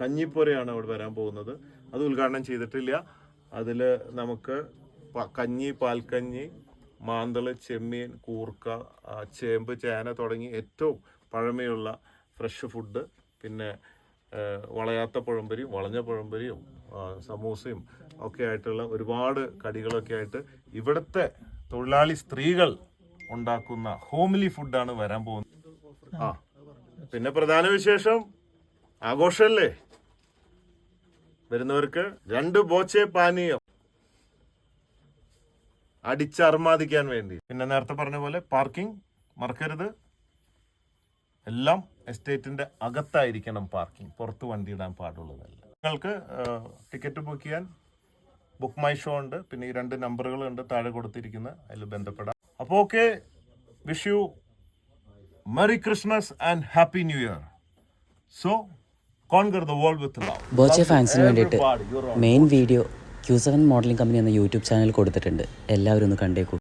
കഞ്ഞിപ്പോരയാണ് അവിടെ വരാൻ പോകുന്നത്. അത് ഉദ്ഘാടനം ചെയ്തിട്ടില്ല. അതിൽ നമുക്ക് കഞ്ഞി, പാൽക്കഞ്ഞി, മാന്തള്, ചെമ്മീൻ, കൂർക്ക, ചേമ്പ്, ചേന തുടങ്ങി ഏറ്റവും പഴമയുള്ള ഫ്രഷ് ഫുഡ്, പിന്നെ വളയാത്ത പഴംപൊരിയും വളഞ്ഞ പഴംപൊരിയും സമൂസയും ഒക്കെ ആയിട്ടുള്ള ഒരുപാട് കടികളൊക്കെ ആയിട്ട് ഇവിടുത്തെ തൊഴിലാളി സ്ത്രീകൾ ഉണ്ടാക്കുന്ന ഹോംലി ഫുഡാണ് വരാൻ പോകുന്നത്. പിന്നെ പ്രധാന വിശേഷം ആഘോഷമല്ലേ, വരുന്നവർക്ക് 2 ബോച്ചെ പാനീയം അടിച്ചർമാദിക്കാൻ വേണ്ടി. പിന്നെ നേരത്തെ പറഞ്ഞ പോലെ പാർക്കിംഗ് മറക്കരുത്. എല്ലാം എസ്റ്റേറ്റിന്റെ അകത്തായിരിക്കണം പാർക്കിംഗ്, പുറത്ത് വണ്ടി ഇടാൻ പാടുള്ളതല്ല. നിങ്ങൾക്ക് ടിക്കറ്റ് ബുക്ക് ചെയ്യാൻ ബുക്ക് മൈ ഷോ ഉണ്ട്, പിന്നെ ഈ 2 നമ്പറുകളുണ്ട് താഴെ കൊടുത്തിരിക്കുന്നത്, അതിൽ ബന്ധപ്പെടാം. അപ്പോൾ okay, wish you merry Christmas and happy new year. So conquer the world with love. Boche ഫാൻസിന് വേണ്ടിയിട്ട് main video Q7 modelling company എന്ന യൂട്യൂബ് ചാനൽ കൊടുത്തിട്ടുണ്ട്. എല്ലാവരും ഒന്ന് കണ്ടേക്കൂ.